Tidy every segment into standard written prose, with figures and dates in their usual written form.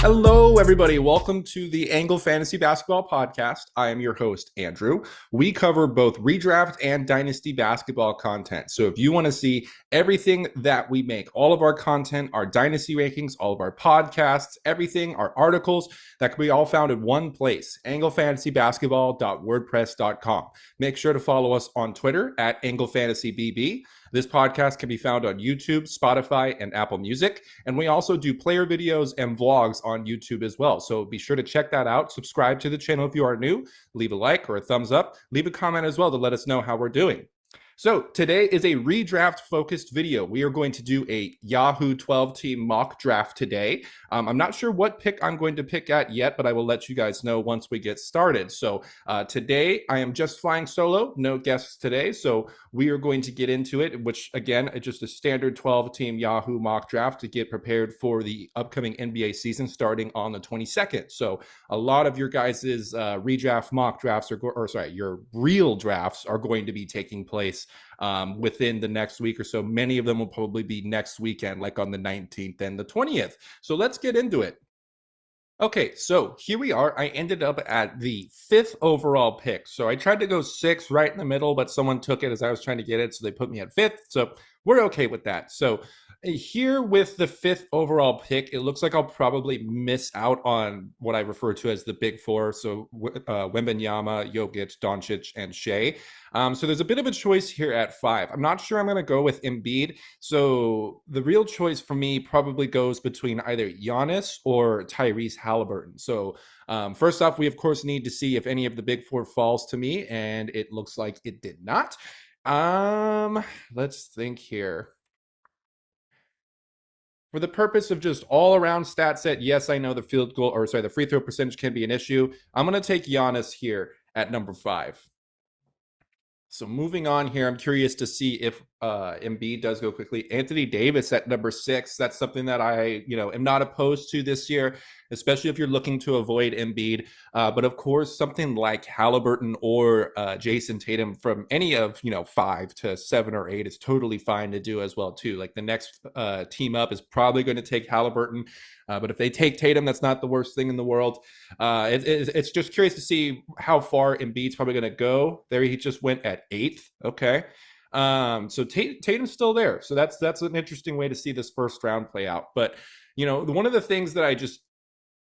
Hello, everybody. Welcome to the Angle Fantasy Basketball Podcast. I am your host, Andrew. We cover both redraft and dynasty basketball content. So if you want to see everything that we make, all of our content, our dynasty rankings, all of our podcasts, everything, our articles, that can be all found in one place, anglefantasybasketball.wordpress.com. Make sure to follow us on Twitter at AngleFantasyBB. This podcast can be found on YouTube, Spotify, and Apple Music. And we also do player videos and vlogs on YouTube as well. So be sure to check that out. Subscribe to the channel if you are new. Leave a like or a thumbs up. Leave a comment as well to let us know how we're doing. So today is a redraft focused video. We are going to do a Yahoo 12-team mock draft today. I'm not sure what pick I'm going to pick at yet, but I will let you guys know once we get started. So today I am just flying solo, no guests today. So we are going to get into it, which again, is just a standard 12-team Yahoo mock draft to get prepared for the upcoming NBA season starting on the 22nd. So a lot of your guys' redraft mock drafts your real drafts are going to be taking place within the next week or so. Many of them will probably be next weekend, like on the 19th and the 20th. So let's get into it. Okay, so here we are. I ended up at the 5th overall pick. So I tried to go 6 right in the middle, but someone took it as I was trying to get it. So they put me at 5th. So we're okay with that. So here with the 5th overall pick, it looks like I'll probably miss out on what I refer to as the big four. So Wembanyama, Jokic, Doncic, and Shea. So there's a bit of a choice here at 5. I'm not sure I'm going to go with Embiid. So the real choice for me probably goes between either Giannis or Tyrese Halliburton. So first off, we of course need to see if any of the big four falls to me, and it looks like it did not. Let's think here. For the purpose of just all-around stat set, yes, I know the the free throw percentage can be an issue. I'm going to take Giannis here at number 5. So moving on here, I'm curious to see if Embiid does go quickly. Anthony Davis at number 6. That's something that I, am not opposed to this year, especially if you're looking to avoid Embiid. But of course, something like Halliburton or Jason Tatum from any of 5 to 7 or 8 is totally fine to do as well too. Like the next team up is probably going to take Halliburton, but if they take Tatum, that's not the worst thing in the world. It's just curious to see how far Embiid's probably going to go. There, he just went at 8th. Okay. So Tatum's still there. So that's an interesting way to see this first round play out. But, one of the things that I just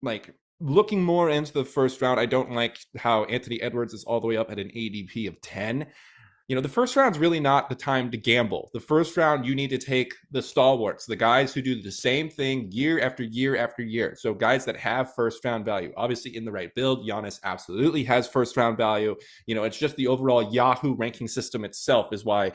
like looking more into the first round, I don't like how Anthony Edwards is all the way up at an ADP of 10. The first round's really not the time to gamble. The first round, you need to take the stalwarts, the guys who do the same thing year after year after year. So guys that have first round value. Obviously, in the right build, Giannis absolutely has first round value. It's just the overall Yahoo ranking system itself is why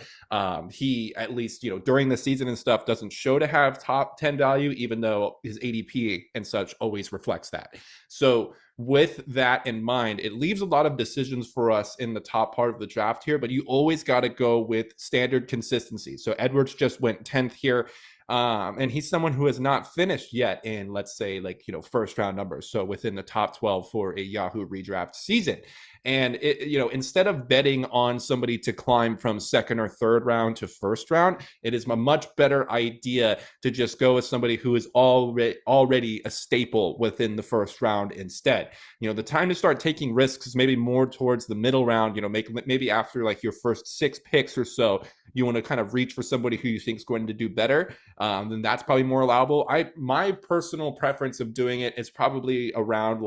he, at least, during the season and stuff, doesn't show to have top 10 value, even though his ADP and such always reflects that. So with that in mind, it leaves a lot of decisions for us in the top part of the draft here, but you always got to go with standard consistency. So Edwards just went 10th here. And he's someone who has not finished yet in, let's say, first round numbers. So within the top 12 for a Yahoo redraft season. And instead of betting on somebody to climb from second or third round to first round, it is a much better idea to just go with somebody who is already a staple within the first round instead. The time to start taking risks is maybe more towards the middle round, maybe after your first 6 picks or so, you want to kind of reach for somebody who you think is going to do better. Then that's probably more allowable. My personal preference of doing it is probably around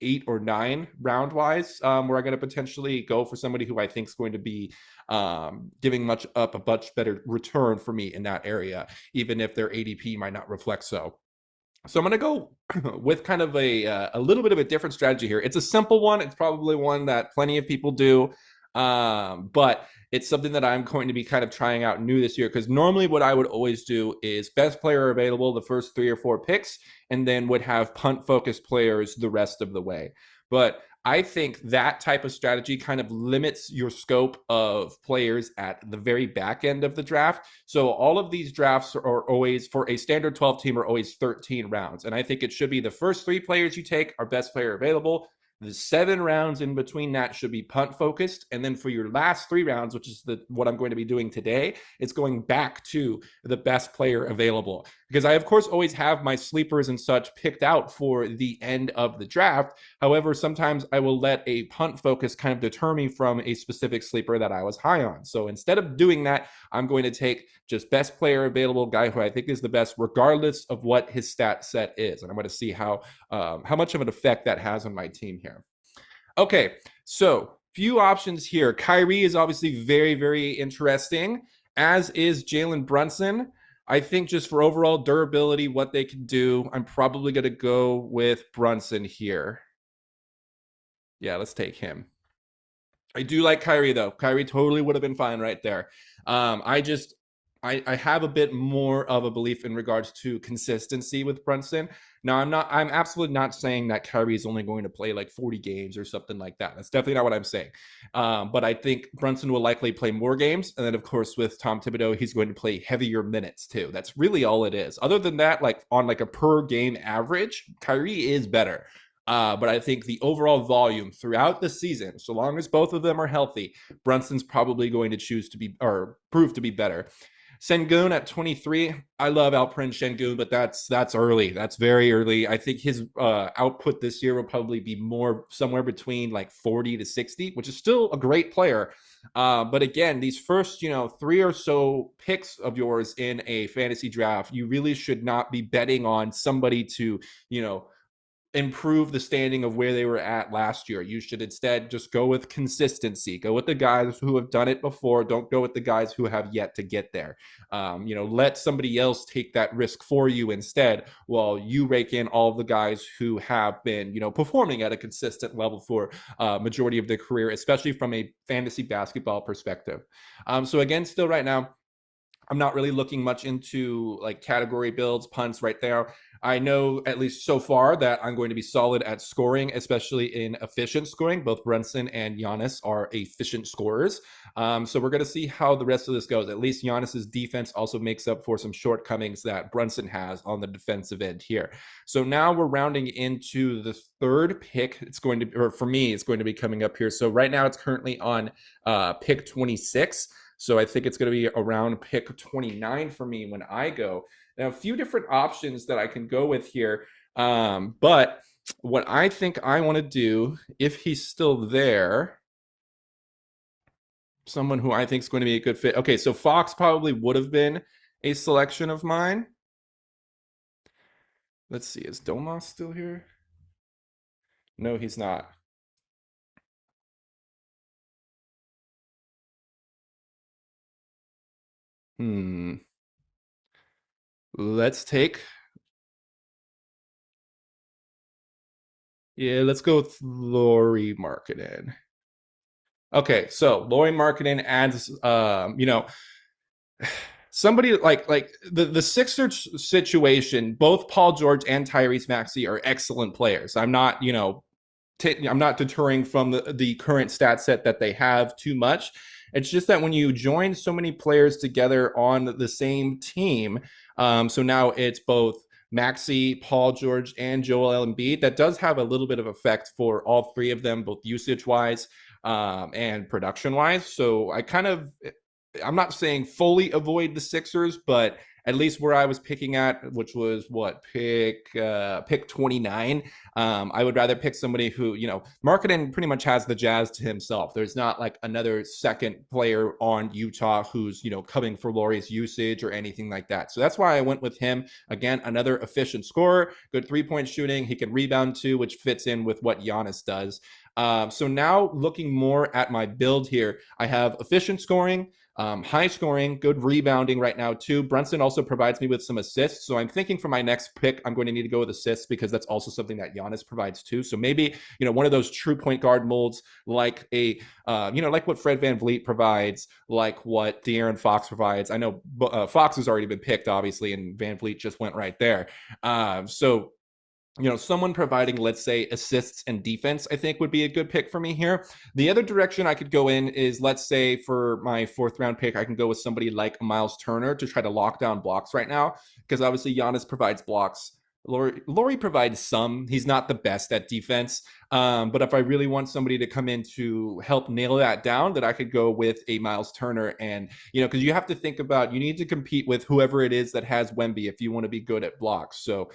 8 or 9 round wise, where I'm going to potentially go for somebody who I think is going to be giving a much better return for me in that area, even if their ADP might not reflect so. So I'm going to go with kind of a little bit of a different strategy here. It's a simple one. It's probably one that plenty of people do. But it's something that I'm going to be kind of trying out new this year, because normally what I would always do is best player available the first 3 or 4 picks, and then would have punt focused players the rest of the way. But I think that type of strategy kind of limits your scope of players at the very back end of the draft. So all of these drafts are always, for a standard 12 team, are always 13 rounds. And I think it should be the first 3 players you take are best player available. The 7 rounds in between that should be punt focused. And then for your last 3 rounds, which is what I'm going to be doing today, it's going back to the best player available. Because I, of course, always have my sleepers and such picked out for the end of the draft. However, sometimes I will let a punt focus kind of deter me from a specific sleeper that I was high on. So instead of doing that, I'm going to take just best player available, guy who I think is the best, regardless of what his stat set is. And I'm going to see how much of an effect that has on my team here. Okay, so few options here. Kyrie is obviously very, very interesting, as is Jalen Brunson. I think just for overall durability, what they can do, I'm probably going to go with Brunson here. Yeah, let's take him. I do like Kyrie, though. Kyrie totally would have been fine right there. I have a bit more of a belief in regards to consistency with Brunson. Now, I'm absolutely not saying that Kyrie is only going to play like 40 games or something like that. That's definitely not what I'm saying. But I think Brunson will likely play more games. And then, of course, with Tom Thibodeau, he's going to play heavier minutes too. That's really all it is. Other than that, like on like a per game average, Kyrie is better. But I think the overall volume throughout the season, so long as both of them are healthy, Brunson's probably going to choose to be or prove to be better. Sengun at 23. I love Alperen Sengun, but that's early. That's very early. I think his output this year will probably be more somewhere between like 40 to 60, which is still a great player. But again, these first, 3 or so picks of yours in a fantasy draft, you really should not be betting on somebody to, improve the standing of where they were at last year. You should instead just go with consistency. Go with the guys who have done it before. Don't go with the guys who have yet to get there. Let somebody else take that risk for you instead, while you rake in all of the guys who have been, performing at a consistent level for majority of their career, especially from a fantasy basketball perspective. So again, still right now, I'm not really looking much into like category builds, punts right there. I know at least so far that I'm going to be solid at scoring, especially in efficient scoring. Both Brunson and Giannis are efficient scorers. So we're going to see how the rest of this goes. At least Giannis's defense also makes up for some shortcomings that Brunson has on the defensive end here. So now we're rounding into the third pick. For me, it's going to be coming up here. So right now it's currently on pick 26. So I think it's going to be around pick 29 for me when I go. Now, a few different options that I can go with here. But what I think I want to do, if he's still there, someone who I think is going to be a good fit. Okay, so Fox probably would have been a selection of mine. Let's see, is Domas still here? No, he's not. Let's go with Lauri Markkanen. Okay, so Lauri Markkanen adds, somebody like the Sixers situation. Both Paul George and Tyrese Maxey are excellent players. I'm not, I'm not deterring from the current stat set that they have too much. It's just that when you join so many players together on the same team, so now it's both Maxey, Paul George, and Joel Embiid. That does have a little bit of effect for all three of them, both usage-wise and production-wise. So I'm not saying fully avoid the Sixers, but at least where I was picking at, which was pick 29. I would rather pick somebody who, Markkanen pretty much has the Jazz to himself. There's not like another second player on Utah who's, coming for Lauri's usage or anything like that. So that's why I went with him. Again, another efficient scorer, good 3-point shooting. He can rebound too, which fits in with what Giannis does. So now looking more at my build here, I have efficient scoring, high scoring, good rebounding right now too. Brunson also provides me with some assists. So I'm thinking for my next pick, I'm going to need to go with assists because that's also something that Giannis provides too. So maybe, one of those true point guard molds, like like what Fred VanVleet provides, like what De'Aaron Fox provides. I know Fox has already been picked, obviously, and VanVleet just went right there. So someone providing, let's say, assists and defense, I think would be a good pick for me here. The other direction I could go in is, let's say, for my 4th round pick, I can go with somebody like Myles Turner to try to lock down blocks right now, because obviously Giannis provides blocks Lauri provides some. He's not the best at defense. But if I really want somebody to come in to help nail that down, that I could go with a Myles Turner. And, because you have to think about, you need to compete with whoever it is that has Wemby if you want to be good at blocks. So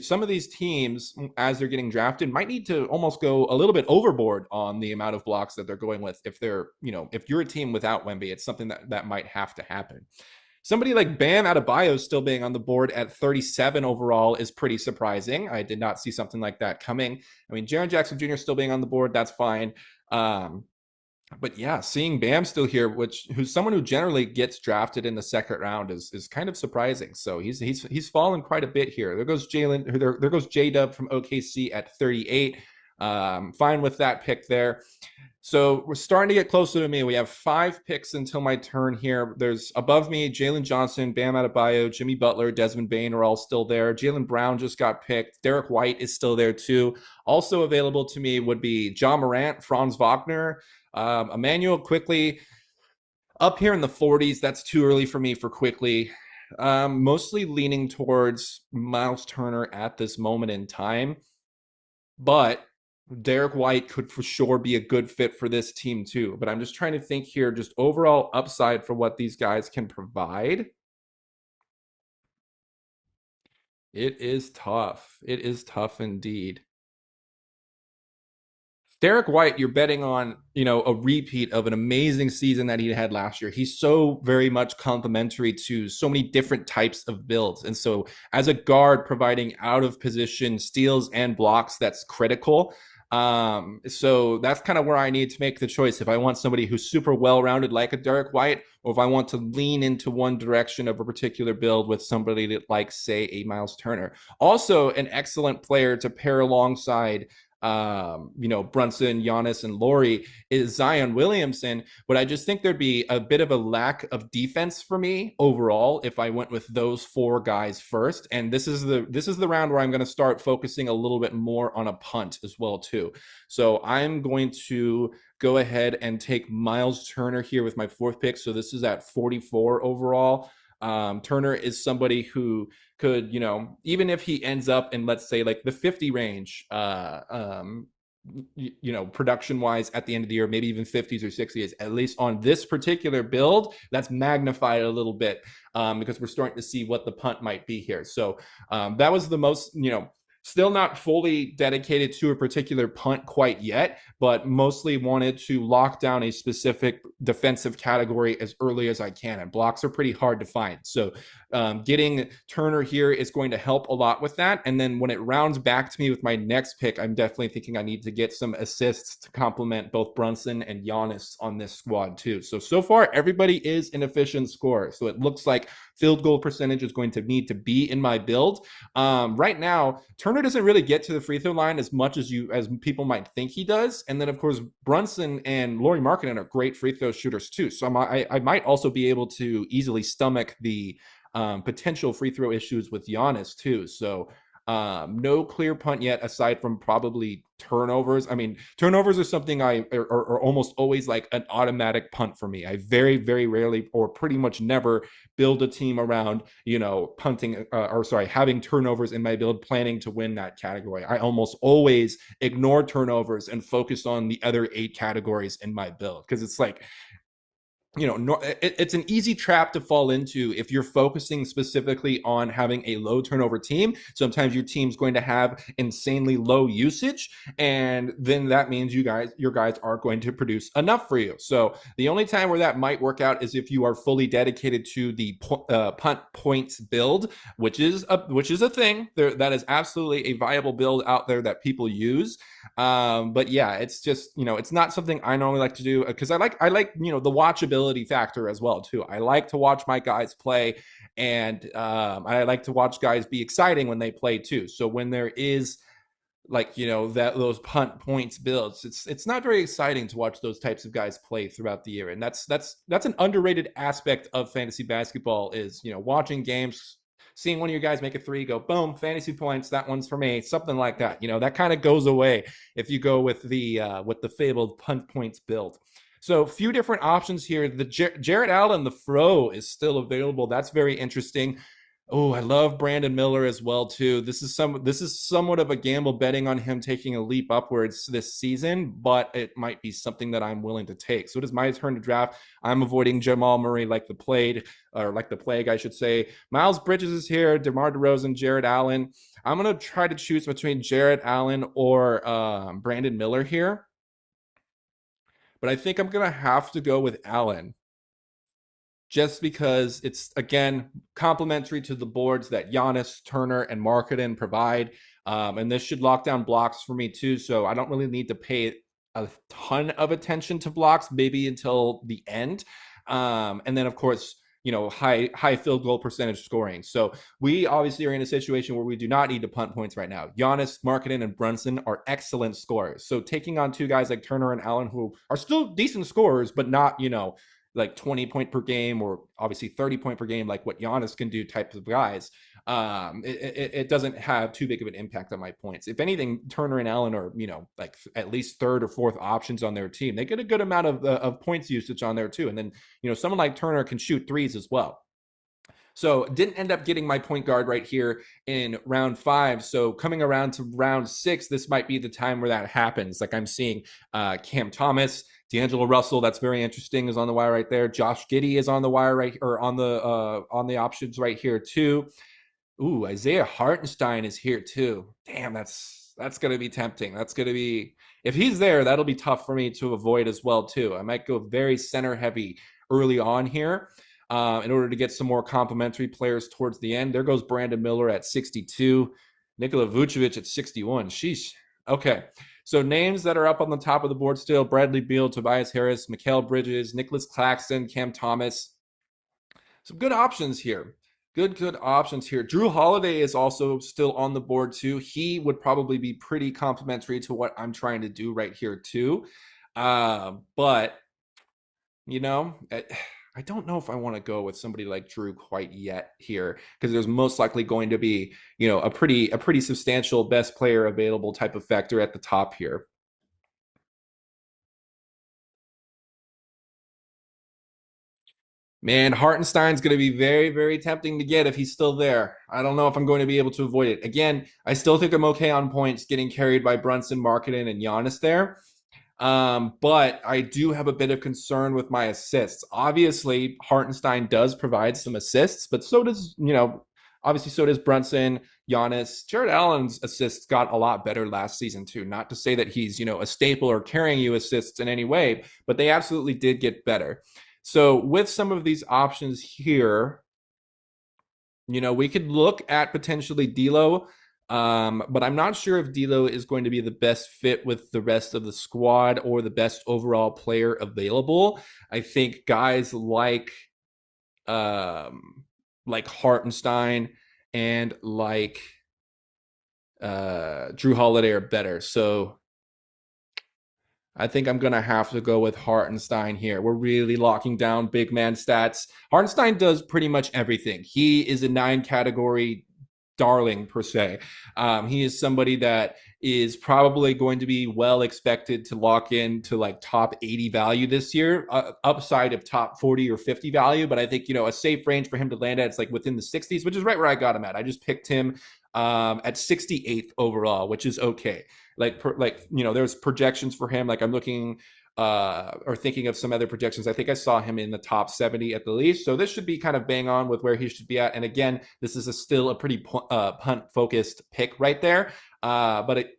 some of these teams, as they're getting drafted, might need to almost go a little bit overboard on the amount of blocks that they're going with. If if you're a team without Wemby, it's something that might have to happen. Somebody like Bam Adebayo still being on the board at 37 overall is pretty surprising. I did not see something like that coming. I mean, Jaren Jackson Jr. still being on the board, that's fine. But yeah, seeing Bam still here, who's someone who generally gets drafted in the second round, is kind of surprising. So he's fallen quite a bit here. There goes Jalen. There goes J-Dub from OKC at 38. Fine with that pick there. So we're starting to get closer to me. We have 5 picks until my turn here. There's above me, Jalen Johnson, Bam Adebayo, Jimmy Butler, Desmond Bane are all still there. Jaylen Brown just got picked. Derek White is still there too. Also available to me would be John Morant, Franz Wagner, Emmanuel Quickley. Up here in the 40s, that's too early for me for Quickley. Mostly leaning towards Myles Turner at this moment in time. But Derek White could for sure be a good fit for this team too. But I'm just trying to think here, just overall upside for what these guys can provide. It is tough. It is tough indeed. Derek White, you're betting on, a repeat of an amazing season that he had last year. He's so very much complementary to so many different types of builds. And so as a guard providing out of position steals and blocks, that's critical. So that's kind of where I need to make the choice. If I want somebody who's super well-rounded like a Derek White, or if I want to lean into one direction of a particular build with somebody that like, say, a Myles Turner. Also an excellent player to pair alongside Brunson, Giannis, and Lauri is Zion Williamson. But I just think there'd be a bit of a lack of defense for me overall if I went with those 4 guys first. And this is the round where I'm going to start focusing a little bit more on a punt as well too. So I'm going to go ahead and take Myles Turner here with my 4th pick. So this is at 44 overall. Turner is somebody who could, even if he ends up in, let's say, like the 50 range, production wise at the end of the year, maybe even 50s or 60s, at least on this particular build, that's magnified a little bit because we're starting to see what the punt might be here. So that was the most, still not fully dedicated to a particular punt quite yet, but mostly wanted to lock down a specific defensive category as early as I can. And blocks are pretty hard to find. So getting Turner here is going to help a lot with that. And then when it rounds back to me with my next pick, I'm definitely thinking I need to get some assists to complement both Brunson and Giannis on this squad too. So far, everybody is an efficient scorer. So it looks like field goal percentage is going to need to be in my build. Right now, Turner doesn't really get to the free throw line as much as people might think he does. And then, of course, Brunson and Lauri Markkanen are great free throw shooters too. So I might also be able to easily stomach the potential free throw issues with Giannis too. So no clear punt yet, aside from probably turnovers. I mean, turnovers are something are almost always like an automatic punt for me. I very, very rarely or pretty much never build a team around, punting having turnovers in my build, planning to win that category. I almost always ignore turnovers and focus on the other 8 categories in my build because it's like, it's an easy trap to fall into if you're focusing specifically on having a low turnover team. Sometimes your team's going to have insanely low usage, and then that means your guys aren't going to produce enough for you. So the only time where that might work out is if you are fully dedicated to the punt points build, which is a thing. That is absolutely a viable build out there that people use. But yeah, it's just, it's not something I normally like to do because I like, the watchability factor as well too. I like to watch my guys play, and I like to watch guys be exciting when they play too. So when there is those punt points builds, it's not very exciting to watch those types of guys play throughout the year. And that's an underrated aspect of fantasy basketball is, watching games, seeing one of your guys make a 3, go boom, fantasy points, that one's for me, something like that. That kind of goes away if you go with the fabled punt points build. So a few different options here. The Jarrett Allen, the Fro, is still available. That's very interesting. Oh, I love Brandon Miller as well too. This is somewhat of a gamble betting on him taking a leap upwards this season, but it might be something that I'm willing to take. So it is my turn to draft. I'm avoiding Jamal Murray like the plague, I should say. Miles Bridges is here, DeMar DeRozan, Jarrett Allen. I'm gonna try to choose between Jarrett Allen or Brandon Miller here, but I think I'm gonna have to go with Allen just because it's, again, complementary to the boards that Giannis, Turner, and Markkanen provide. And this should lock down blocks for me too. So I don't really need to pay a ton of attention to blocks, maybe until the end. And then, of course, high field goal percentage scoring. So we obviously are in a situation where we do not need to punt points right now. Giannis, Markkanen, and Brunson are excellent scorers. So taking on two guys like Turner and Allen, who are still decent scorers, but not, like 20 point per game or obviously 30 point per game, like what Giannis can do types of guys, it doesn't have too big of an impact on my points. If anything, Turner and Allen are, like at least third or fourth options on their team. They get a good amount of points usage on there too. And then, someone like Turner can shoot threes as well. So didn't end up getting my point guard right here in round 5. So coming around to round 6, this might be the time where that happens. Like I'm seeing Cam Thomas, D'Angelo Russell, that's very interesting, is on the wire right there. Josh Giddey is on the wire right, or on the options right here too. Ooh, Isaiah Hartenstein is here too. Damn, that's gonna be tempting. That's gonna be, if he's there, that'll be tough for me to avoid as well too. I might go very center heavy early on here. In order to get some more complementary players towards the end. There goes Brandon Miller at 62. Nikola Vucevic at 61. Sheesh. Okay. So names that are up on the top of the board still: Bradley Beal, Tobias Harris, Mikal Bridges, Nicholas Claxton, Cam Thomas. Some good options here. Good options here. Jrue Holiday is also still on the board too. He would probably be pretty complementary to what I'm trying to do right here too. But, I don't know if I want to go with somebody like Jrue quite yet here, because there's most likely going to be, a pretty substantial best player available type of factor at the top here. Man, Hartenstein's going to be very, very tempting to get if he's still there. I don't know if I'm going to be able to avoid it. Again, I still think I'm okay on points getting carried by Brunson, Markkanen, and Giannis there. But I do have a bit of concern with my assists. Obviously, Hartenstein does provide some assists, but so does, obviously so does Brunson, Giannis. Jarrett Allen's assists got a lot better last season too. Not to say that he's, a staple or carrying you assists in any way, but they absolutely did get better. So with some of these options here, we could look at potentially D'Lo. But I'm not sure if D'Lo is going to be the best fit with the rest of the squad or the best overall player available. I think guys like Hartenstein and like Jrue Holiday are better. So I think I'm going to have to go with Hartenstein here. We're really locking down big man stats. Hartenstein does pretty much everything. He is a 9 category darling per se. He is somebody that is probably going to be well expected to lock in to like top 80 value this year, upside of top 40 or 50 value. But I think, a safe range for him to land at, it's like within the 60s, which is right where I got him at. I just picked him at 68th overall, which is okay. There's projections for him. Like I'm looking or thinking of some other projections. I think I saw him in the top 70 at the least. So this should be kind of bang on with where he should be at. And again, this is still a pretty punt focused pick right there. But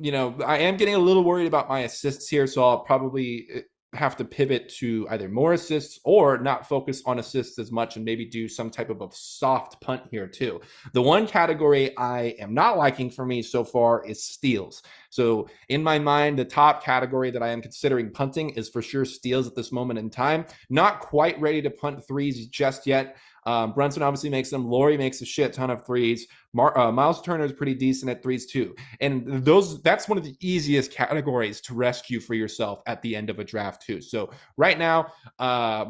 I am getting a little worried about my assists here. So I'll probably have to pivot to either more assists or not focus on assists as much and maybe do some type of a soft punt here too. The one category I am not liking for me so far is steals. So in my mind, the top category that I am considering punting is for sure steals at this moment in time. Not quite ready to punt threes just yet. Brunson obviously makes them. Lauri makes a shit ton of threes. Myles Turner is pretty decent at threes too. And that's one of the easiest categories to rescue for yourself at the end of a draft too. So right now,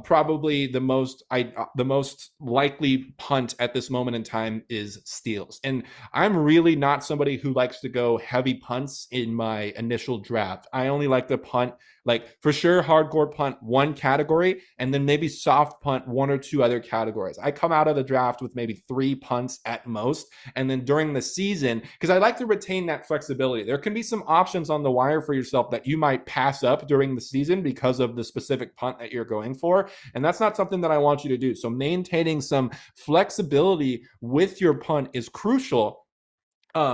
probably the most likely punt at this moment in time is steals. And I'm really not somebody who likes to go heavy punts in my initial draft. I only like to punt, like for sure hardcore punt one category, and then maybe soft punt one or two other categories. I come out of the draft with maybe 3 punts at most. And then during the season, because I like to retain that flexibility, there can be some options on the wire for yourself that you might pass up during the season because of the specific punt that you're going for. And that's not something that I want you to do. So maintaining some flexibility with your punt is crucial.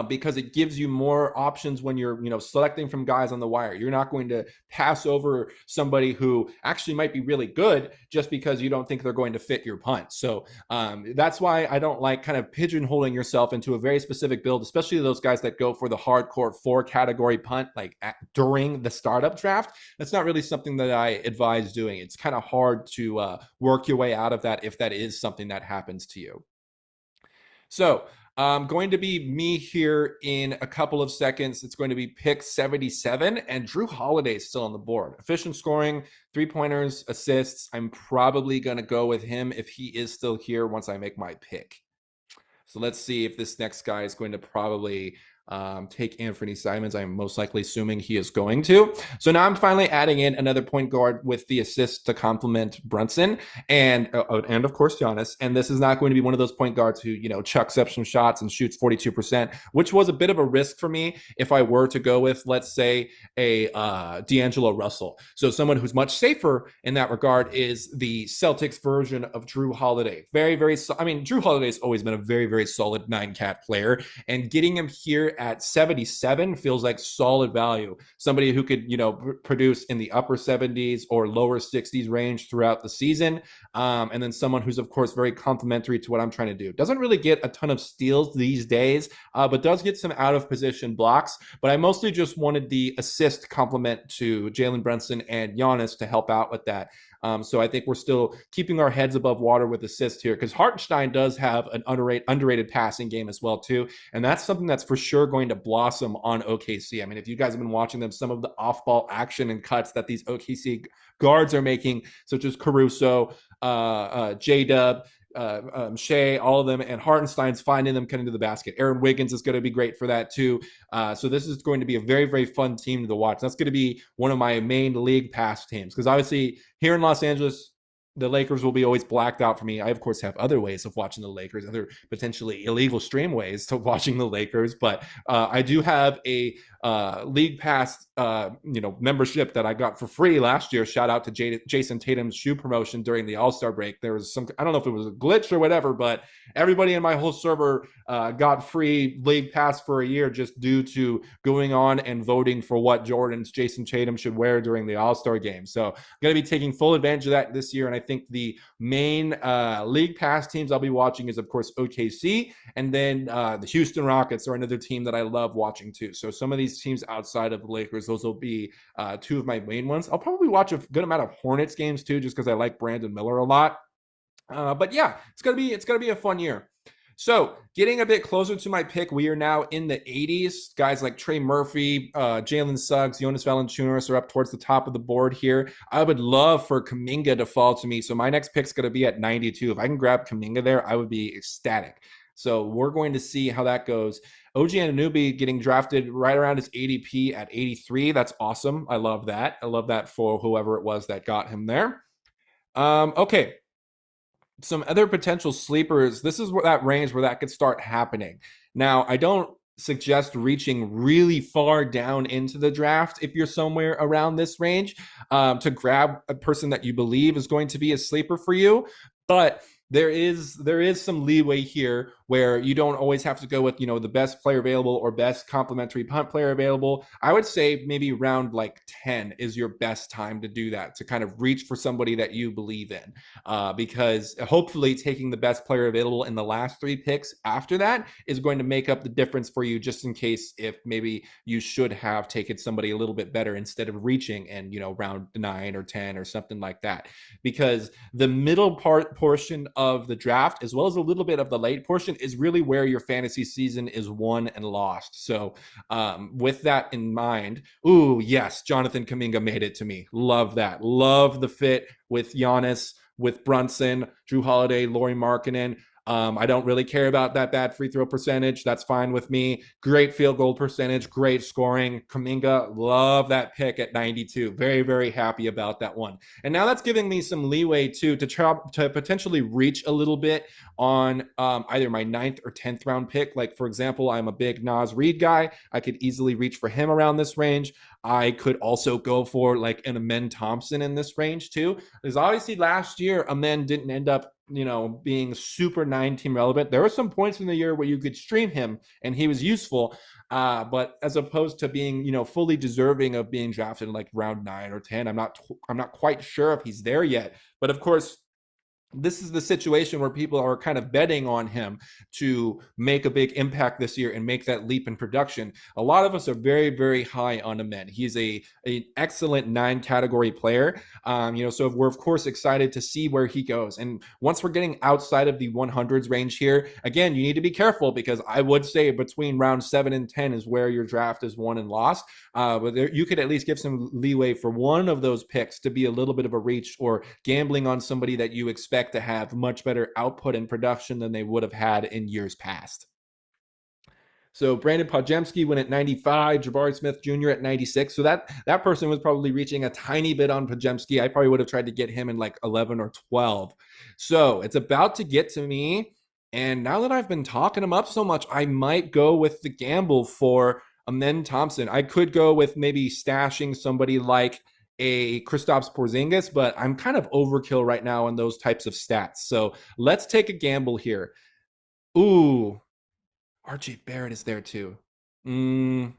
Because it gives you more options when you're, selecting from guys on the wire. You're not going to pass over somebody who actually might be really good just because you don't think they're going to fit your punt. So that's why I don't like kind of pigeonholing yourself into a very specific build, especially those guys that go for the hardcore 4 category punt, like during the startup draft. That's not really something that I advise doing. It's kind of hard to work your way out of that if that is something that happens to you. So going to be me here in a couple of seconds. It's going to be pick 77, and Jrue Holiday is still on the board. Efficient scoring, 3-pointers, assists. I'm probably going to go with him if he is still here once I make my pick. So let's see if this next guy is going to probably take Anthony Simons. I'm most likely assuming he is going to. So now I'm finally adding in another point guard with the assist to complement Brunson and of course Giannis. And this is not going to be one of those point guards who, chucks up some shots and shoots 42%, which was a bit of a risk for me if I were to go with, let's say, a D'Angelo Russell. So someone who's much safer in that regard is the Celtics version of Jrue Holiday. Jrue Holiday has always been a very, very solid 9-cat player, and getting him here at 77 feels like solid value. Somebody who could, produce in the upper 70s or lower 60s range throughout the season. And then someone who's, of course, very complementary to what I'm trying to do. Doesn't really get a ton of steals these days, but does get some out of position blocks. But I mostly just wanted the assist complement to Jalen Brunson and Giannis to help out with that. So I think we're still keeping our heads above water with assists here, because Hartenstein does have an underrated passing game as well too, and that's something that's for sure going to blossom on OKC. I mean, if you guys have been watching them, some of the off-ball action and cuts that these OKC guards are making, such as Caruso, J-Dub, Shea, all of them, and Hartenstein's finding them cutting to the basket. Aaron Wiggins is going to be great for that too. So this is going to be a very, very fun team to watch. That's going to be one of my main league pass teams, because obviously here in Los Angeles, the Lakers will be always blacked out for me. I, of course, have other ways of watching the Lakers, other potentially illegal stream ways to watching the Lakers. But I do have a league pass, membership that I got for free last year. Shout out to Jason Tatum's shoe promotion during the All-Star break. There was I don't know if it was a glitch or whatever, but everybody in my whole server got free league pass for a year just due to going on and voting for what Jordans Jason Tatum should wear during the All-Star game. So I'm going to be taking full advantage of that this year. And I think the main league pass teams I'll be watching is, of course, OKC. And then the Houston Rockets are another team that I love watching too. So some of these teams outside of the Lakers, those will be 2 of my main ones. I'll probably watch a good amount of Hornets games too, just because I like Brandon Miller a lot. But yeah, it's gonna be a fun year. So getting a bit closer to my pick, we are now in the 80s. Guys like Trey Murphy, Jalen Suggs, Jonas Valanciunas are up towards the top of the board here. I would love for Kuminga to fall to me. So my next pick's going to be at 92. If I can grab Kuminga there, I would be ecstatic. So we're going to see how that goes. OG Anunoby getting drafted right around his ADP at 83. That's awesome. I love that. I love that for whoever it was that got him there. Okay. Some other potential sleepers. This is where that range where that could start happening. Now, I don't suggest reaching really far down into the draft if you're somewhere around this range to grab a person that you believe is going to be a sleeper for you. But there is some leeway here where you don't always have to go with, the best player available or best complementary punt player available. I would say maybe round like 10 is your best time to do that, to kind of reach for somebody that you believe in, because hopefully taking the best player available in the last 3 picks after that is going to make up the difference for you, just in case if maybe you should have taken somebody a little bit better instead of reaching in, round 9 or 10 or something like that. Because the middle portion of the draft, as well as a little bit of the late portion, is really where your fantasy season is won and lost. So with that in mind, ooh, yes, Jonathan Kuminga made it to me. Love that. Love the fit with Giannis, with Brunson, Jrue Holiday, Lauri Markkanen. I don't really care about that bad free throw percentage. That's fine with me. Great field goal percentage, great scoring. Kuminga, love that pick at 92. Very, very happy about that one. And now that's giving me some leeway too to potentially reach a little bit on either my 9th or 10th round pick. Like, for example, I'm a big Nas Reed guy. I could easily reach for him around this range. I could also go for like an Amen Thompson in this range too. Because obviously last year, Amen didn't end up, being super 9-team relevant. There were some points in the year where you could stream him and he was useful. But as opposed to being, fully deserving of being drafted in like round 9 or 10, I'm not quite sure if he's there yet. But of course, this is the situation where people are kind of betting on him to make a big impact this year and make that leap in production. A lot of us are very, very high on Amen. He's an excellent 9-category player. So we're of course excited to see where he goes. And once we're getting outside of the 100s range here, again, you need to be careful because I would say between round 7 and 10 is where your draft is won and lost. But you could at least give some leeway for one of those picks to be a little bit of a reach or gambling on somebody that you expect to have much better output and production than they would have had in years past. So Brandon Podjemski went at 95, Jabari Smith Jr. at 96. So that person was probably reaching a tiny bit on Podjemski. I probably would have tried to get him in like 11 or 12. So it's about to get to me. And now that I've been talking him up so much, I might go with the gamble for Amen Thompson. I could go with maybe stashing somebody like a Kristaps Porzingis, but I'm kind of overkill right now on those types of stats. So let's take a gamble here. Ooh, RJ Barrett is there too. All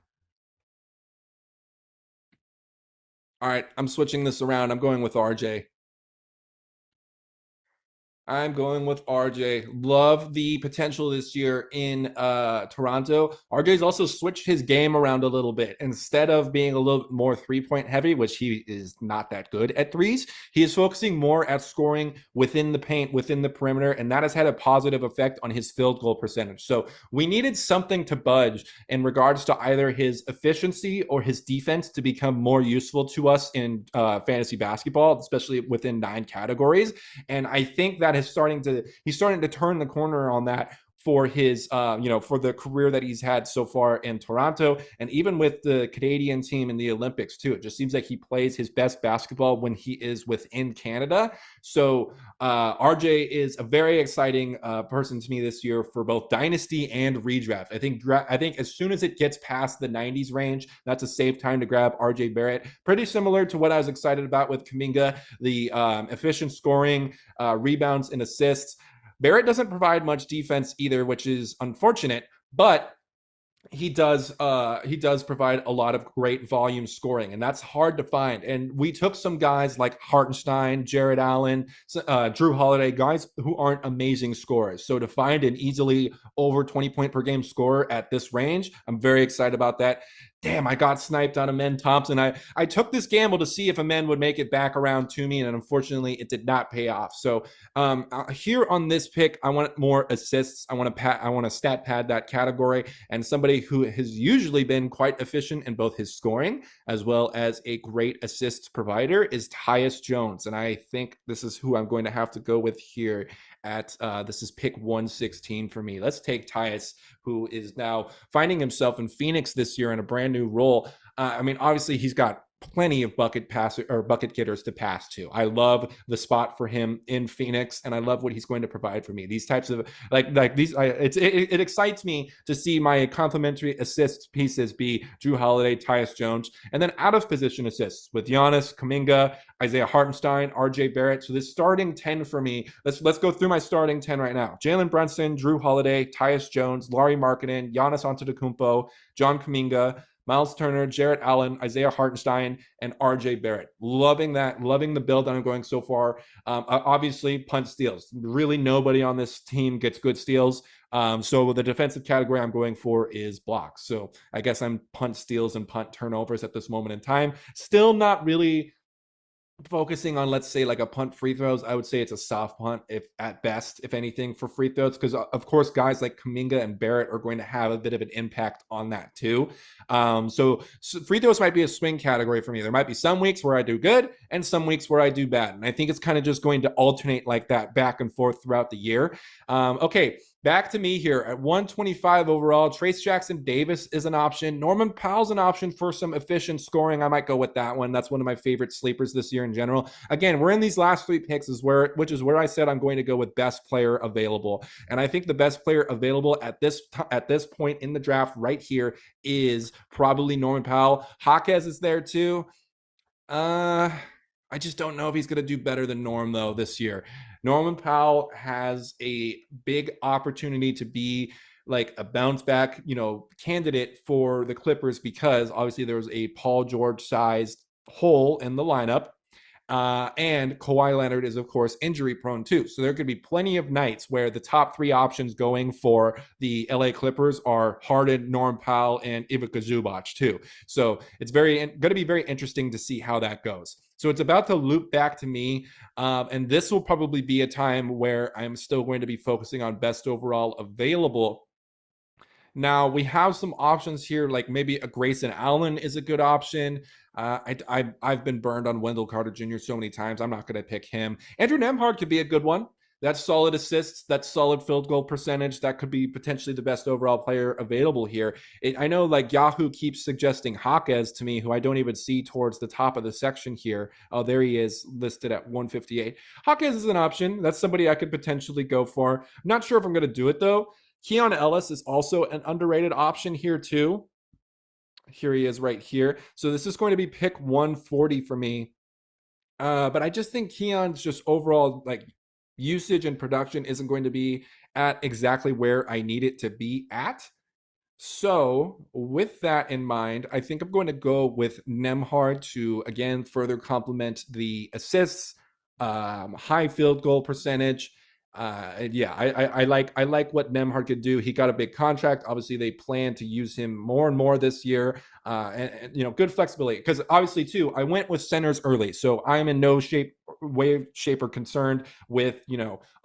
right, I'm switching this around. I'm going with RJ. I'm going with RJ. Love the potential this year in Toronto. RJ's also switched his game around a little bit. Instead of being a little more 3-point heavy, which he is not that good at threes, he is focusing more at scoring within the paint, within the perimeter, and that has had a positive effect on his field goal percentage. So we needed something to budge in regards to either his efficiency or his defense to become more useful to us in fantasy basketball, especially within 9 categories. And I think that he's starting to turn the corner on that for his, for the career that he's had so far in Toronto and even with the Canadian team in the Olympics too. It just seems like he plays his best basketball when he is within Canada. So RJ is a very exciting person to me this year for both dynasty and redraft. I think as soon as it gets past the 90s range, that's a safe time to grab RJ Barrett. Pretty similar to what I was excited about with Kuminga, the efficient scoring, rebounds and assists. Barrett doesn't provide much defense either, which is unfortunate, but he does provide a lot of great volume scoring, and that's hard to find. And we took some guys like Hartenstein, Jarrett Allen, Jrue Holiday, guys who aren't amazing scorers. So to find an easily over 20 point per game scorer at this range, I'm very excited about that. Damn, I got sniped on Amen Thompson. I took this gamble to see if Amen would make it back around to me, and unfortunately, it did not pay off. So here on this pick, I want more assists. I want to stat pad that category, and somebody who has usually been quite efficient in both his scoring as well as a great assist provider is Tyus Jones, and I think this is who I'm going to have to go with here. This is pick 116 for me. Let's take Tyus, who is now finding himself in Phoenix this year in a brand new role. Obviously he's got plenty of bucket getters to pass to. I love the spot for him in Phoenix, and I love what he's going to provide for me. These types of it excites me to see my complimentary assist pieces be Jrue Holiday, Tyus Jones, and then out of position assists with Giannis, Kuminga, Isaiah Hartenstein, RJ Barrett. So this starting 10 for me, let's go through my starting 10 right now. Jalen Brunson, Jrue Holiday, Tyus Jones, Lauri Markkanen, Giannis Antetokounmpo, John Kuminga, Myles Turner, Jarrett Allen, Isaiah Hartenstein, and RJ Barrett. Loving that, loving the build that I'm going so far. Obviously, punt steals. Really nobody on this team gets good steals. So the defensive category I'm going for is blocks. So I guess I'm punt steals and punt turnovers at this moment in time. Still not really focusing on, let's say, like a punt free throws, I would say it's a soft punt, if at best, if anything, for free throws, because of course guys like Kuminga and Barrett are going to have a bit of an impact on that too. So free throws might be a swing category for me. There might be some weeks where I do good and some weeks where I do bad, and I think it's kind of just going to alternate like that back and forth throughout the year. Okay, back to me here at 125 overall. Trace Jackson Davis is an option. Norman Powell's an option for some efficient scoring. I might go with that one. That's one of my favorite sleepers this year in general. Again, we're in these last 3 picks, which is where I said I'm going to go with best player available. And I think the best player available at this point in the draft right here is probably Norman Powell. Jaquez is there too. I just don't know if he's going to do better than Norm, though, this year. Norman Powell has a big opportunity to be like a bounce back, candidate for the Clippers, because obviously there was a Paul George sized hole in the lineup. And Kawhi Leonard is, of course, injury prone too. So there could be plenty of nights where the top 3 options going for the LA Clippers are Harden, Norm Powell, and Ivica Zubac too. So it's going to be very interesting to see how that goes. So it's about to loop back to me. And this will probably be a time where I'm still going to be focusing on best overall available. Now, we have some options here, like maybe a Grayson Allen is a good option. I've been burned on Wendell Carter Jr. so many times. I'm not going to pick him. Andrew Nembhard could be a good one. That's solid assists. That's solid field goal percentage. That could be potentially the best overall player available here. I know like Yahoo keeps suggesting Jaquez to me, who I don't even see towards the top of the section here. Oh, there he is listed at 158. Jaquez is an option. That's somebody I could potentially go for. I'm not sure if I'm going to do it though. Keon Ellis is also an underrated option here too. Here he is right here. So this is going to be pick 140 for me. But I just think Keon's just overall like usage and production isn't going to be at exactly where I need it to be at. So with that in mind, I think I'm going to go with Nembhard to, again, further complement the assists, high field goal percentage. I like what Nembhard could do. He got a big contract. Obviously, they plan to use him more and more this year. And good flexibility, because obviously too, I went with centers early, so I'm in no way, shape, or concerned with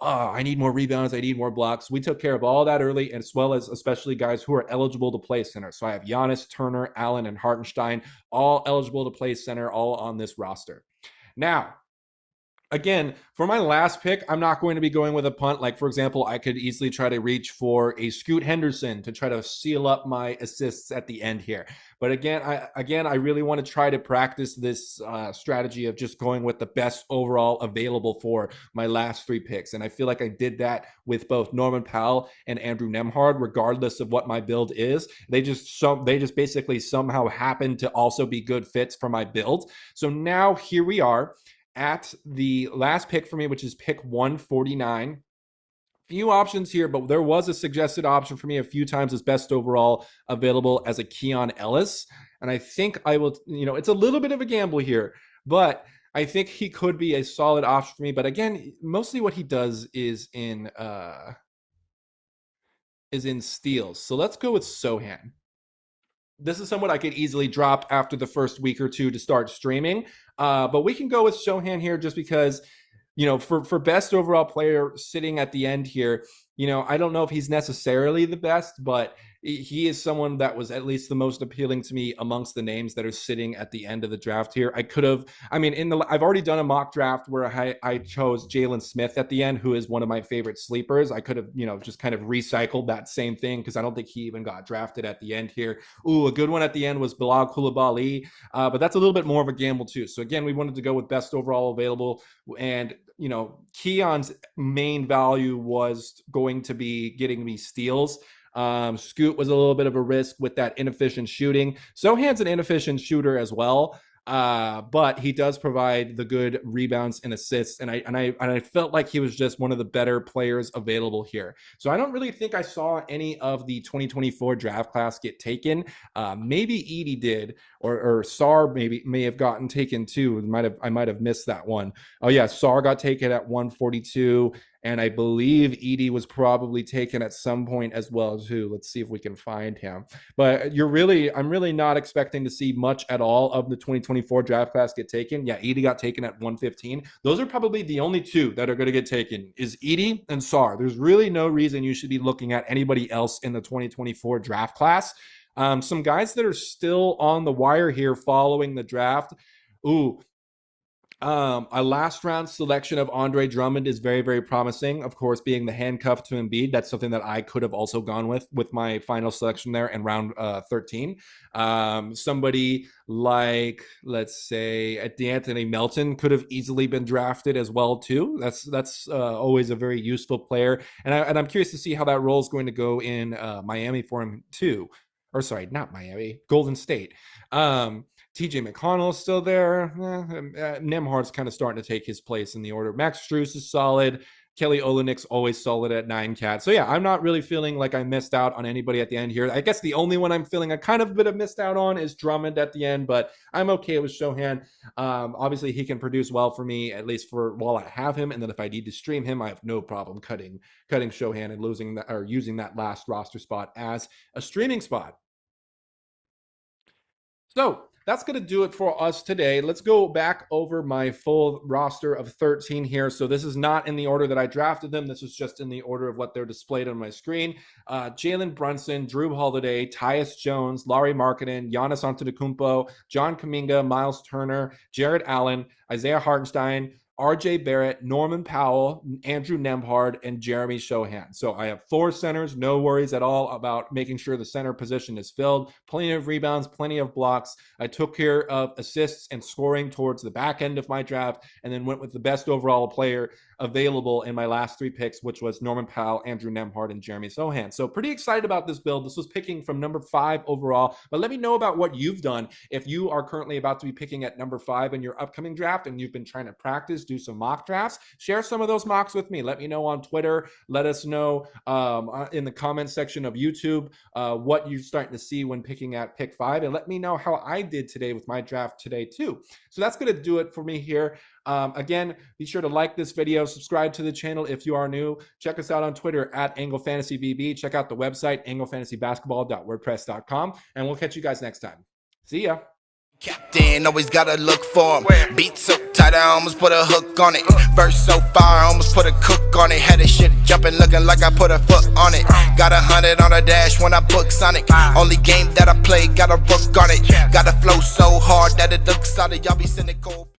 I need more rebounds, I need more blocks. We took care of all that early, as well as especially guys who are eligible to play center. So I have Giannis, Turner, Allen, and Hartenstein, all eligible to play center, all on this roster. Now, again, for my last pick, I'm not going to be going with a punt. Like, for example, I could easily try to reach for a Scoot Henderson to try to seal up my assists at the end here. But again, I really want to try to practice this strategy of just going with the best overall available for my last 3 picks. And I feel like I did that with both Norman Powell and Andrew Nembhard, regardless of what my build is. They just basically somehow happen to also be good fits for my build. So now here we are at the last pick for me, which is pick 149. Few options here, but there was a suggested option for me a few times as best overall available as a Keon Ellis. And I think I will, it's a little bit of a gamble here, but I think he could be a solid option for me. But again, mostly what he does is in steals. So let's go with Sochan. This is someone I could easily drop after the first week or two to start streaming. But we can go with Sochan here just because, for best overall player sitting at the end here, I don't know if he's necessarily the best, but he is someone that was at least the most appealing to me amongst the names that are sitting at the end of the draft here. I've already done a mock draft where I chose Jalen Smith at the end, who is one of my favorite sleepers. I could have, just kind of recycled that same thing because I don't think he even got drafted at the end here. Ooh, a good one at the end was Bilal Coulibaly, but that's a little bit more of a gamble too. So again, we wanted to go with best overall available, and Keon's main value was going to be getting me steals. Scoot was a little bit of a risk with that inefficient shooting. Sochan's an inefficient shooter as well, but he does provide the good rebounds and assists, and I felt like he was just one of the better players available here. So I don't really think I saw any of the 2024 draft class get taken. Maybe Edie did, or Sar may have gotten taken too. I might have missed that one. Oh yeah, Sar got taken at 142. And I believe Edey was probably taken at some point as well too. Let's see if we can find him. But I'm really not expecting to see much at all of the 2024 draft class get taken. Yeah, Edey got taken at 115. Those are probably the only two that are going to get taken, is Edey and Sarr. There's really no reason you should be looking at anybody else in the 2024 draft class. Some guys that are still on the wire here following the draft. A last round selection of Andre Drummond is very, very promising. Of course, being the handcuff to Embiid, that's something that I could have also gone with my final selection there in round 13. Somebody like, let's say, D'Anthony Melton could have easily been drafted as well too. That's always a very useful player, and I'm curious to see how that role is going to go in Miami for him too. Or sorry, not Miami, Golden State. TJ McConnell is still there. Nembhard's kind of starting to take his place in the order. Max Strus is solid. Kelly Olynyk's always solid at 9 cat. So yeah, I'm not really feeling like I missed out on anybody at the end here. I guess the only one I'm feeling a kind of bit of missed out on is Drummond at the end, but I'm okay with Sochan. Obviously, he can produce well for me, at least for while I have him. And then if I need to stream him, I have no problem cutting Sochan and losing that, or using that last roster spot as a streaming spot. So that's going to do it for us today. Let's go back over my full roster of 13 here. So this is not in the order that I drafted them. This is just in the order of what they're displayed on my screen. Jalen Brunson, Jrue Holiday, Tyus Jones, Lauri Markkanen, Giannis Antetokounmpo, John Kuminga, Myles Turner, Jarrett Allen, Isaiah Hartenstein, RJ Barrett, Norman Powell, Andrew Nembhard, and Jeremy Sochan. So I have 4 centers, no worries at all about making sure the center position is filled. Plenty of rebounds, plenty of blocks. I took care of assists and scoring towards the back end of my draft, and then went with the best overall player available in my last 3 picks, which was Norman Powell, Andrew Nembhard, and Jeremy Sochan. So pretty excited about this build. This was picking from number 5 overall, but let me know about what you've done. If you are currently about to be picking at number 5 in your upcoming draft and you've been trying to practice, do some mock drafts, share some of those mocks with me. Let me know on Twitter. Let us know in the comment section of YouTube what you're starting to see when picking at pick 5, and let me know how I did today with my draft today too. So that's going to do it for me here. Again, be sure to like this video, subscribe to the channel if you are new. Check us out on Twitter at AngleFantasyBB. Check out the website, anglefantasybasketball.wordpress.com, and we'll catch you guys next time. See ya. Captain, always gotta look for him. Beat so tight, I almost put a hook on it. Verse so fire, I almost put a cook on it. Had this shit jumping, looking like I put a foot on it. Got 100 on the dash when I book Sonic. Only game that I play, got a rook on it. Got a flow so hard that it looks solid, y'all be cynical.